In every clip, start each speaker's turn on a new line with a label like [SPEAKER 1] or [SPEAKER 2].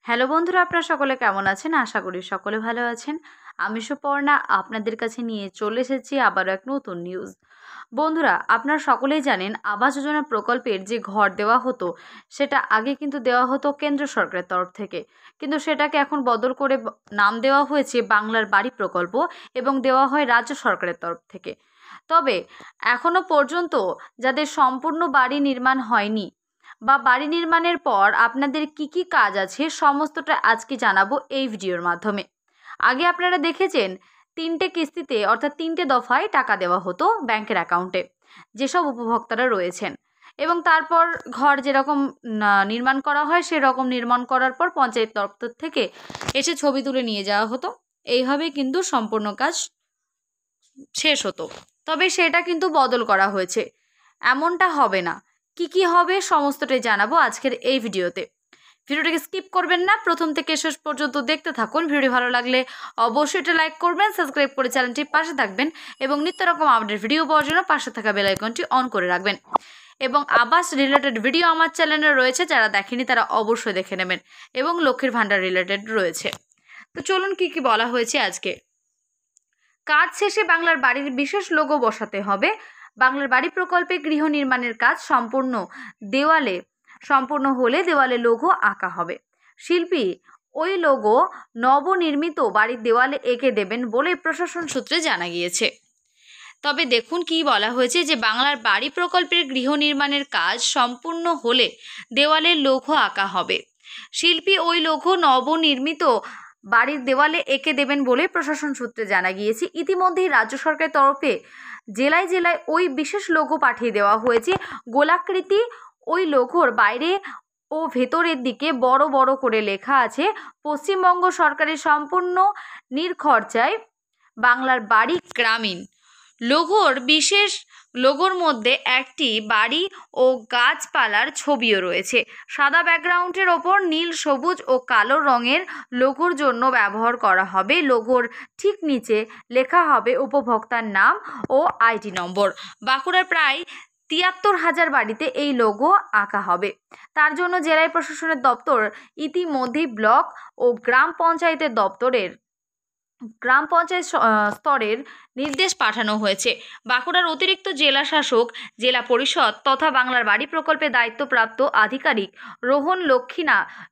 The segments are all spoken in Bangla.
[SPEAKER 1] হ্যালো বন্ধুরা, আপনারা সকলে কেমন আছেন? আশা করি সকলে ভালো আছেন। আমি সুপর্ণা আপনাদের কাছে নিয়ে চলে এসেছি আবারও এক নতুন নিউজ। বন্ধুরা, আপনারা সকলেই জানেন আবাস যোজনা প্রকল্পের যে ঘর দেওয়া হতো সেটা আগে কিন্তু দেওয়া হতো কেন্দ্র সরকারের তরফ থেকে, কিন্তু সেটাকে এখন বদল করে নাম দেওয়া হয়েছে বাংলার বাড়ি প্রকল্প এবং দেওয়া হয় রাজ্য সরকারের তরফ থেকে। তবে এখনো পর্যন্ত যাদের সম্পূর্ণ বাড়ি নির্মাণ হয়নি বা বাড়ি নির্মাণের পর আপনাদের কি কি কাজ আছে সমস্তটা আজকে জানাবো এই ভিডিওর মাধ্যমে। আগে আপনারা দেখেছেন 3টে কিস্তিতে অর্থাৎ 3টে দফায় টাকা দেওয়া হতো ব্যাংকের অ্যাকাউন্টে যেসব উপভোক্তারা রয়েছেন, এবং তারপর ঘর যেরকম নির্মাণ করা হয় সেরকম নির্মাণ করার পর পঞ্চায়েত দপ্তর থেকে এসে ছবি তুলে নিয়ে যাওয়া হতো। এইভাবেই কিন্তু সম্পূর্ণ কাজ শেষ হতো। তবে সেটা কিন্তু বদল করা হয়েছে, এমনটা হবে না। কি কি হবে সমস্তটাই জানাবো আজকের এই ভিডিওতে। ভিডিওটাকে স্কিপ করবেন না, প্রথম থেকে শেষ পর্যন্ত দেখতে থাকুন। ভিডিও ভালো লাগলে অবশ্যই এটা লাইক করবেন, সাবস্ক্রাইব করে চ্যানেলটির পাশে থাকবেন এবং নিত্য রকম আপডেট ভিডিও পাওয়ার জন্য পাশে থাকা বেল আইকনটি অন করে রাখবেন। এবং আবাস রিলেটেড ভিডিও আমার চ্যানেলে রয়েছে, যারা দেখেনি তারা অবশ্যই দেখে নেবেন, এবং লক্ষ্মীর ভাণ্ডার রিলেটেড রয়েছে। তো চলুন কি কি বলা হয়েছে আজকে। কাজ শেষে বাংলার বাড়ির বিশেষ লোগো বসাতে হবে। বাংলার বাড়ি প্রকল্পে গৃহ নির্মাণের কাজ সম্পূর্ণ হলে দেওয়ালে লোগো আঁকা হবে। শিল্পী ওই লোগো নবনির্মিত বাড়ির দেওয়ালে এঁকে দেবেন বলে প্রশাসন সূত্রে জানা গিয়েছে। তবে দেখুন কি বলা হয়েছে, যে বাংলার বাড়ি প্রকল্পের গৃহ নির্মাণের কাজ সম্পূর্ণ হলে দেওয়ালে লোগো আঁকা হবে। শিল্পী ওই লোগো নবনির্মিত বাড়ির দেওয়ালে এঁকে দেবেন বলে প্রশাসন সূত্রে জানা গিয়েছে। ইতিমধ্যেই রাজ্য সরকারের তরফে জেলায় জেলায় ওই বিশেষ লোগো পাঠিয়ে দেওয়া হয়েছে। গোলাকৃতি ওই লোগোর বাইরে ও ভেতরের দিকে বড় বড় করে লেখা আছে, পশ্চিমবঙ্গ সরকারের সম্পূর্ণ নির্খরচায় বাংলার বাড়ি গ্রামীণ। লোগোর মধ্যে একটি বাড়ি ও গাছপালার ছবিও রয়েছে। সাদা ব্যাকগ্রাউন্ডের ওপর নীল, সবুজ ও কালো রঙের লোগোর জন্য ব্যবহার করা হবে। লোগোর ঠিক নিচে লেখা হবে উপভোক্তার নাম ও আইডি নম্বর। বাঁকুড়ার প্রায় ৭৩,০০০ বাড়িতে এই লোগো আঁকা হবে। তার জন্য জেলা প্রশাসনের দপ্তর ইতিমধ্যেই ব্লক ও গ্রাম পঞ্চায়েত স্তরের নির্দেশ পাঠানো হয়েছে। বাঁকুড়ার অতিরিক্ত জেলা শাসক, জেলা পরিষদ তথা বাংলার বাড়ি প্রকল্পে দায়িত্বপ্রাপ্ত আধিকারিক রোহন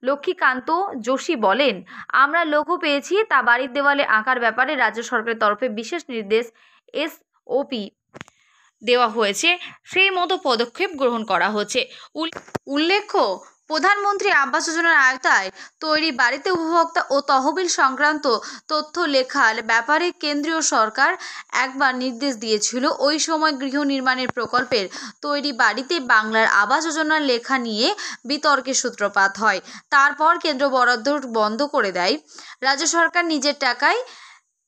[SPEAKER 1] লক্ষ্মীকান্ত যোশী বলেন, আমরা লোগো পেয়েছি, তা বাড়ির দেওয়ালে আঁকার ব্যাপারে রাজ্য সরকারের তরফে বিশেষ নির্দেশ SOP দেওয়া হয়েছে, সেই মতো পদক্ষেপ গ্রহণ করা হচ্ছে। উল্লেখ্য, প্রধানমন্ত্রী আবাস যোজনার আওতায় তৈরি বাড়িতে উপভোক্তা ও তহবিল সংক্রান্ত তথ্য লেখার ব্যাপারে কেন্দ্রীয় সরকার একবার নির্দেশ দিয়েছিল। ওই সময় গৃহ নির্মাণের প্রকল্পের তৈরি বাড়িতে বাংলার আবাস যোজনার লেখা নিয়ে বিতর্কের সূত্রপাত হয়। তারপর কেন্দ্র বরাদ্দ বন্ধ করে দেয়। রাজ্য সরকার নিজের টাকায়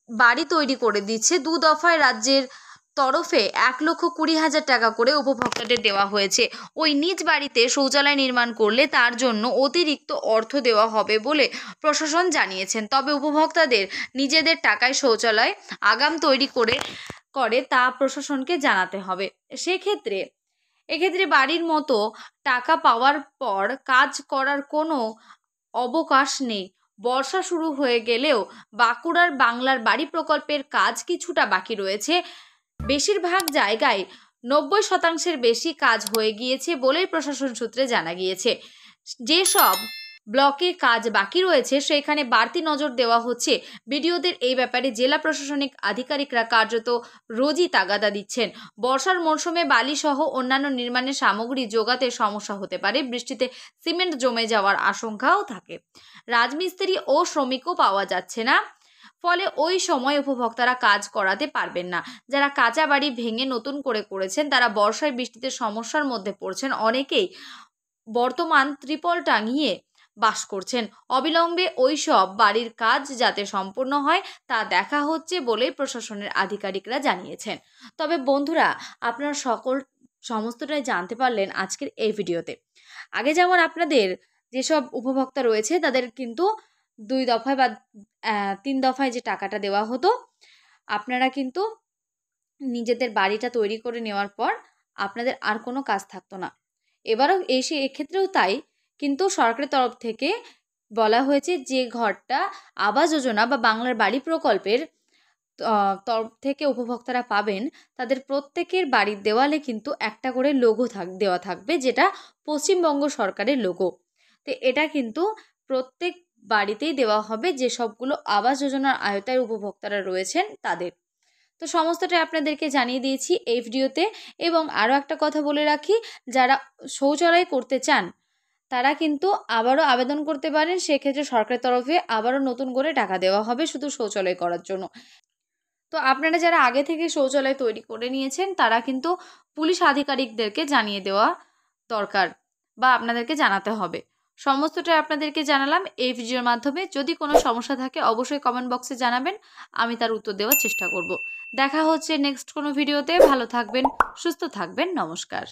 [SPEAKER 1] বাড়ি তৈরি করে দিচ্ছে। 2 দফায় রাজ্যের তরফে ১,২০,০০০ টাকা করে উপভোক্তাদের দেওয়া হয়েছে। ওই নিজ বাড়িতে শৌচালয় নির্মাণ করলে তার জন্য অতিরিক্ত অর্থ দেওয়া হবে বলে প্রশাসন জানিয়েছেন। তবে উপভোক্তাদের নিজেদের টাকায় শৌচালয় আগাম তৈরি করে তা প্রশাসনকে জানাতে হবে। এক্ষেত্রে বাড়ির মতো টাকা পাওয়ার পর কাজ করার কোনো অবকাশ নেই। বর্ষা শুরু হয়ে গেলেও বাঁকুড়ার বাংলার বাড়ি প্রকল্পের কাজ কিছুটা বাকি রয়েছে। বেশিরভাগ জায়গায় ৯০% বেশি কাজ হয়ে গিয়েছে বলেই প্রশাসন সূত্রে জানা গিয়েছে। যেসব ব্লকে কাজ বাকি রয়েছে সেখানে বাড়তি নজর দেওয়া হচ্ছে। বিডিওদের এই ব্যাপারে জেলা প্রশাসনিক আধিকারিকরা কার্যত রোজই তাগাদা দিচ্ছেন। বর্ষার মরশুমে বালি সহ অন্যান্য নির্মাণের সামগ্রী জোগাতে সমস্যা হতে পারে। বৃষ্টিতে সিমেন্ট জমে যাওয়ার আশঙ্কাও থাকে। রাজমিস্ত্রি ও শ্রমিকও পাওয়া যাচ্ছে না, ফলে ওই সময় উপভোক্তারা কাজ করাতে পারবেন না। যারা কাঁচা বাড়ি ভেঙে নতুন করে করেছেন তারা বর্ষায় বৃষ্টিতে সমস্যার মধ্যে পড়ছেন। অনেকেই বর্তমান ত্রিপল টাঙিয়ে বাস করছেন। অবিলম্বে ওই সব বাড়ির কাজ যাতে সম্পূর্ণ হয় তা দেখা হচ্ছে বলেই প্রশাসনের আধিকারিকরা জানিয়েছেন। তবে বন্ধুরা, আপনারা সমস্তটাই জানতে পারলেন আজকের এই ভিডিওতে। আগে যেমন আপনাদের যেসব উপভোক্তা রয়েছে তাদের কিন্তু 2 দফায় বা 3 দফায় যে টাকাটা দেওয়া হতো, আপনারা কিন্তু নিজেদের বাড়িটা তৈরি করে নেওয়ার পর আপনাদের আর কোনো কাজ থাকতো না। এক্ষেত্রেও তাই, কিন্তু সরকারের তরফ থেকে বলা হয়েছে যে ঘরটা আবাস যোজনা বা বাংলার বাড়ি প্রকল্পের তরফ থেকে উপভোক্তারা পাবেন, তাদের প্রত্যেকের বাড়ির দেওয়ালে কিন্তু একটা করে লোগো দেওয়া থাকবে, যেটা পশ্চিমবঙ্গ সরকারের লোগো। তো এটা কিন্তু প্রত্যেক বাড়িতেই দেওয়া হবে যে সবগুলো আবাস যোজনার আওতায় উপভোক্তারা রয়েছেন তাদের। তো সমস্তটাই আপনাদেরকে জানিয়ে দিয়েছি এই ভিডিওতে। এবং আরও একটা কথা বলে রাখি, যারা শৌচালয় করতে চান তারা কিন্তু আবারও আবেদন করতে পারেন। সেক্ষেত্রে সরকারের তরফে আবারও নতুন করে টাকা দেওয়া হবে শুধু শৌচালয় করার জন্য। তো আপনারা যারা আগে থেকে শৌচালয় তৈরি করে নিয়েছেন তারা কিন্তু পুলিশ আধিকারিকদেরকে জানিয়ে দেওয়া দরকার, বা আপনাদেরকে জানাতে হবে। সমস্তটাই আপনাদেরকে জানালাম এই ভিডিওর মাধ্যমে। যদি কোনো সমস্যা থাকে অবশ্যই কমেন্ট বক্সে জানাবেন, আমি তার উত্তর দেওয়ার চেষ্টা করব। দেখা হচ্ছে নেক্সট কোনো ভিডিওতে। ভালো থাকবেন, সুস্থ থাকবেন, নমস্কার।